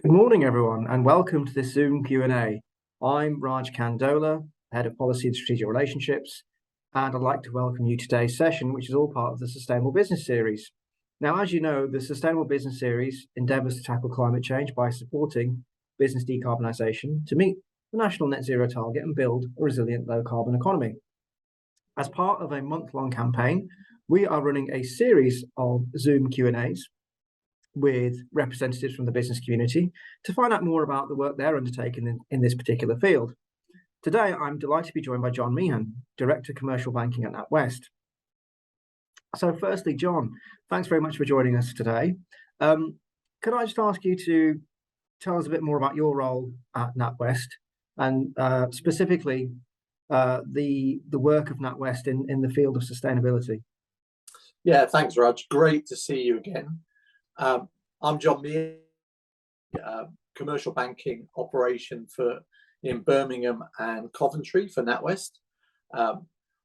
Good morning, everyone, and welcome to this Zoom Q&A. I'm Raj Kandola, Head of Policy and Strategic Relationships, and I'd like to welcome you to today's session, which is all part of the Sustainable Business Series. Now, as you know, the Sustainable Business Series endeavours to tackle climate change by supporting business decarbonisation to meet the national net zero target and build a resilient low-carbon economy. As part of a month-long campaign, we are running a series of Zoom Q&As with representatives from the business community to find out more about the work they're undertaking in this particular field. Today, I'm delighted to be joined by John Meehan, Director of Commercial Banking at NatWest. So firstly, John, thanks very much for joining us today. Could I just ask you to tell us a bit more about your role at NatWest and specifically the work of NatWest in the field of sustainability? Yeah, thanks, Raj. Great to see you again. I'm John Meehan, commercial banking operation in Birmingham and Coventry for NatWest.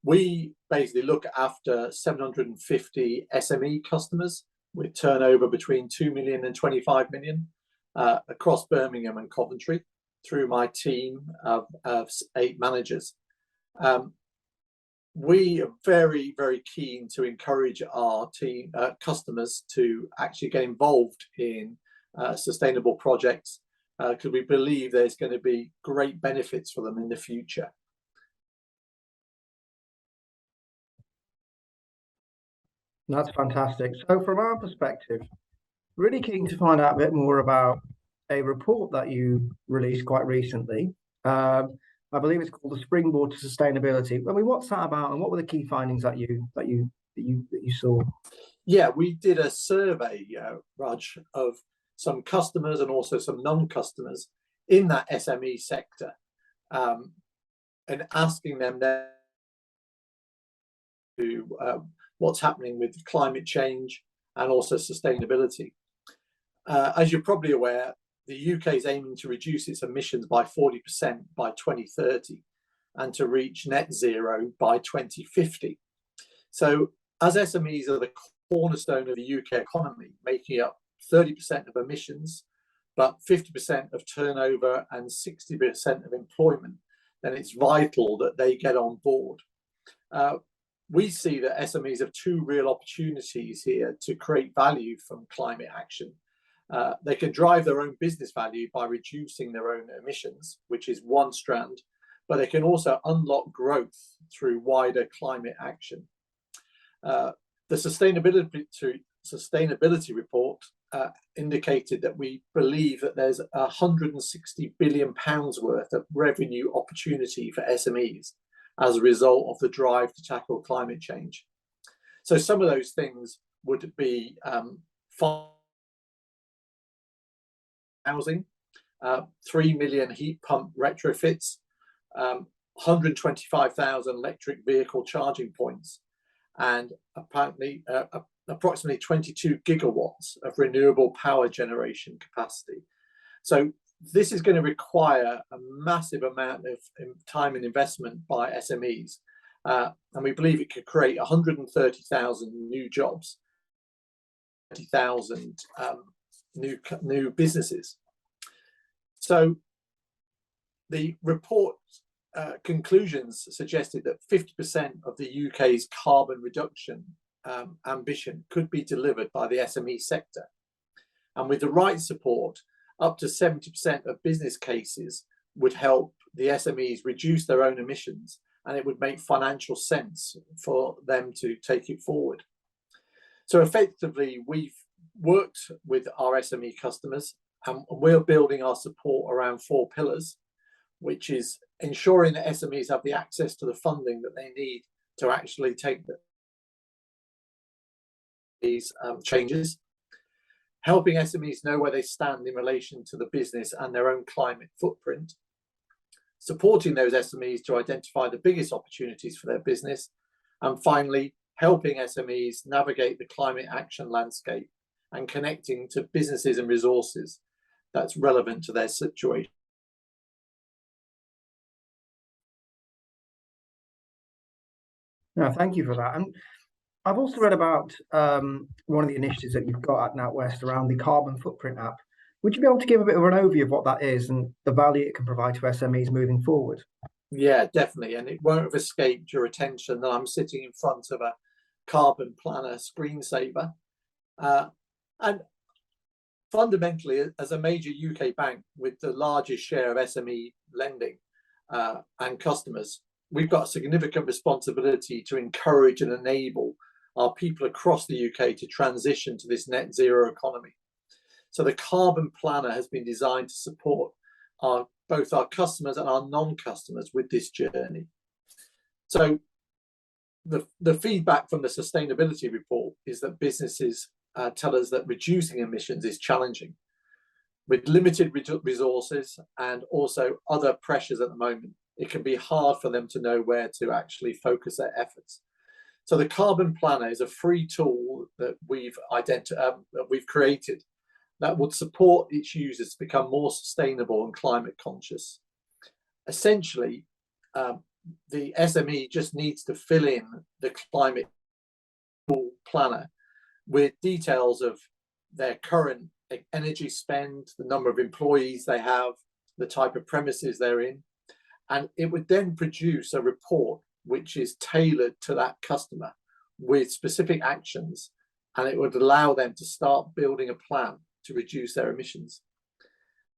We basically look after 750 SME customers with turnover between 2 million and 25 million across Birmingham and Coventry through my team of 8 managers. We are very, very keen to encourage our team customers to actually get involved in sustainable projects because we believe there's going to be great benefits for them in the future. That's fantastic. So from our perspective, really keen to find out a bit more about a report that you released quite recently. I believe it's called the Springboard To Sustainability. I mean, what's that about, and what were the key findings that you saw? Yeah, we did a survey, Raj, of some customers and also some non-customers in that SME sector, and asking them to what's happening with climate change and also sustainability. As you're probably aware, the UK is aiming to reduce its emissions by 40% by 2030 and to reach net zero by 2050. So as SMEs are the cornerstone of the UK economy, making up 30% of emissions, but 50% of turnover and 60% of employment, then it's vital that they get on board. We see that SMEs have 2 real opportunities here to create value from climate action. They can drive their own business value by reducing their own emissions, which is one strand, but they can also unlock growth through wider climate action. The sustainability report indicated that we believe that there's £160 billion worth of revenue opportunity for SMEs as a result of the drive to tackle climate change. So some of those things would be housing, 3 million heat pump retrofits, 125,000 electric vehicle charging points, and apparently approximately 22 gigawatts of renewable power generation capacity. So this is going to require a massive amount of time and investment by SMEs, and we believe it could create 130,000 new jobs, 30,000 new businesses. So the report conclusions suggested that 50% of the UK's carbon reduction ambition could be delivered by the SME sector. And with the right support, up to 70% of business cases would help the SMEs reduce their own emissions, and it would make financial sense for them to take it forward. So effectively, we've worked with our SME customers, and we're building our support around 4 pillars, which is ensuring that SMEs have the access to the funding that they need to actually take these changes, helping SMEs know where they stand in relation to the business and their own climate footprint, supporting those SMEs to identify the biggest opportunities for their business, and finally, helping SMEs navigate the climate action landscape and connecting to businesses and resources that's relevant to their situation. No, thank you for that. And I've also read about one of the initiatives that you've got at NatWest around the carbon footprint app. Would you be able to give a bit of an overview of what that is and the value it can provide to SMEs moving forward? Yeah, definitely. And it won't have escaped your attention that I'm sitting in front of a carbon planner screensaver. And fundamentally, as a major UK bank with the largest share of SME lending and customers, we've got a significant responsibility to encourage and enable our people across the UK to transition to this net zero economy. So the carbon planner has been designed to support both our customers and our non-customers with this journey. So the feedback from the sustainability report is that businesses tell us that reducing emissions is challenging. With limited resources and also other pressures at the moment, it can be hard for them to know where to actually focus their efforts. So the Carbon Planner is a free tool that we've created that would support its users to become more sustainable and climate conscious. Essentially, the SME just needs to fill in the climate planner with details of their current energy spend, the number of employees they have, the type of premises they're in, and it would then produce a report which is tailored to that customer with specific actions, and it would allow them to start building a plan to reduce their emissions.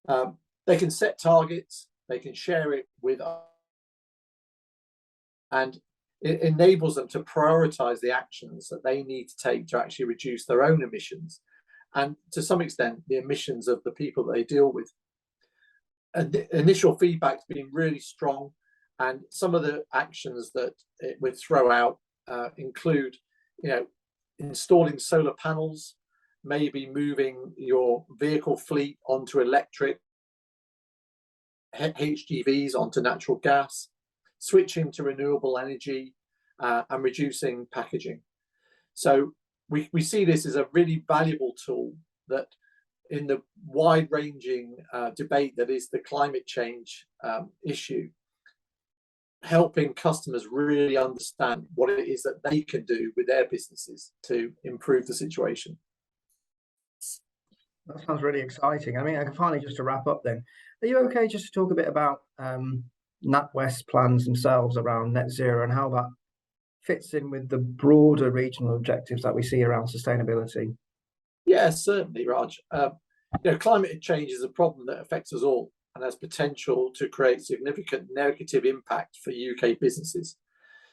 They can set targets, they can share it with us, and it enables them to prioritize the actions that they need to take to actually reduce their own emissions and, to some extent, the emissions of the people that they deal with. And the initial feedback's been really strong, and some of the actions that it would throw out include, installing solar panels, maybe moving your vehicle fleet onto electric, HGVs onto natural gas, switching to renewable energy, and reducing packaging. So we see this as a really valuable tool that, in the wide-ranging debate that is the climate change issue, helping customers really understand what it is that they can do with their businesses to improve the situation. That sounds really exciting. I mean, I can finally, just to wrap up then, are you okay just to talk a bit about NatWest plans themselves around net zero and how that fits in with the broader regional objectives that we see around sustainability? Yeah, certainly, Raj. Climate change is a problem that affects us all and has potential to create significant negative impact for UK businesses.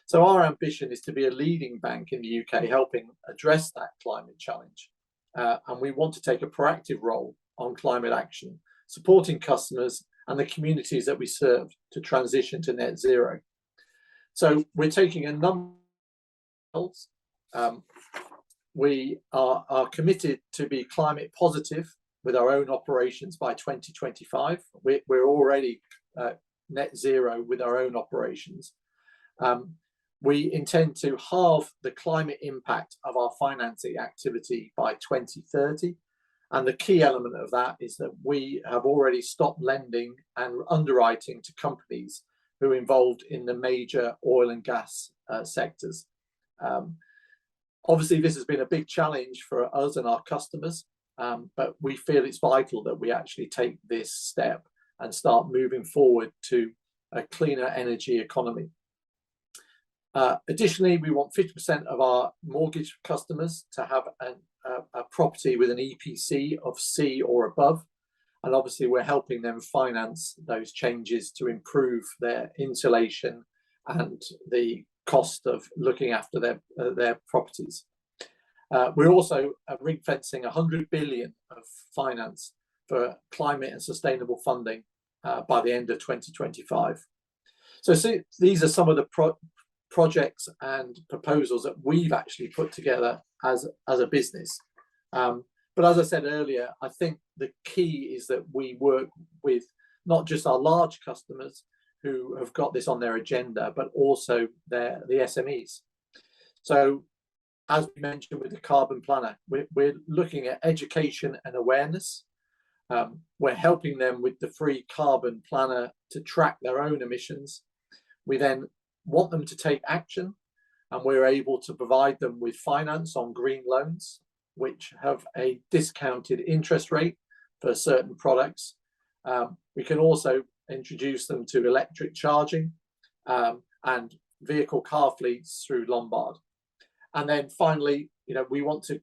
So our ambition is to be a leading bank in the UK helping address that climate challenge. And we want to take a proactive role on climate action, supporting customers and the communities that we serve to transition to net zero. So we're taking a number of we are committed to be climate positive with our own operations by 2025. We're already net zero with our own operations. We intend to halve the climate impact of our financing activity by 2030. And the key element of that is that we have already stopped lending and underwriting to companies who are involved in the major oil and gas sectors. Obviously, this has been a big challenge for us and our customers, but we feel it's vital that we actually take this step and start moving forward to a cleaner energy economy. Additionally, we want 50% of our mortgage customers to have a property with an EPC of C or above. And obviously, we're helping them finance those changes to improve their insulation and the cost of looking after their properties. We're also ring fencing 100 billion of finance for climate and sustainable funding by the end of 2025. So these are some of the projects and proposals that we've actually put together as a business. But as I said earlier, I think the key is that we work with not just our large customers who have got this on their agenda, but also the SMEs. So as we mentioned with the Carbon Planner, we're looking at education and awareness. We're helping them with the free Carbon Planner to track their own emissions. We then want them to take action, and we're able to provide them with finance on green loans, which have a discounted interest rate, for certain products. We can also introduce them to electric charging and vehicle car fleets through Lombard. And then finally, we want to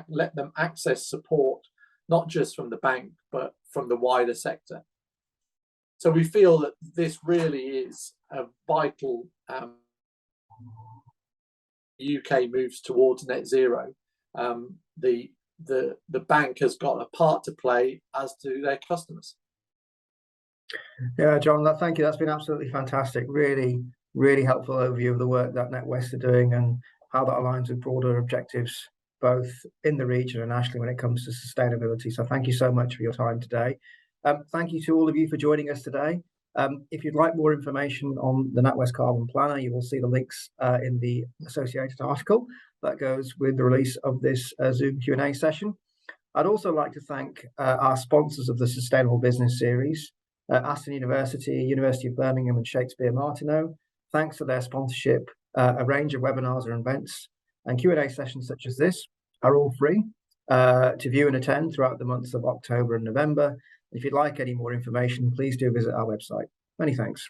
let them access support, not just from the bank, but from the wider sector. So we feel that this really is a vital UK moves towards net zero. The bank has got a part to play, as do their customers. Yeah, John, thank you. That's been absolutely fantastic. Really, really helpful overview of the work that NatWest are doing and how that aligns with broader objectives, both in the region and nationally when it comes to sustainability. So thank you so much for your time today. Thank you to all of you for joining us today. If you'd like more information on the NatWest Carbon Planner, you will see the links in the associated article that goes with the release of this Zoom Q&A session. I'd also like to thank our sponsors of the Sustainable Business Series, Aston University, University of Birmingham and Shakespeare Martineau. Thanks for their sponsorship. A range of webinars and events and Q&A sessions such as this are all free to view and attend throughout the months of October and November. If you'd like any more information, please do visit our website. Many thanks.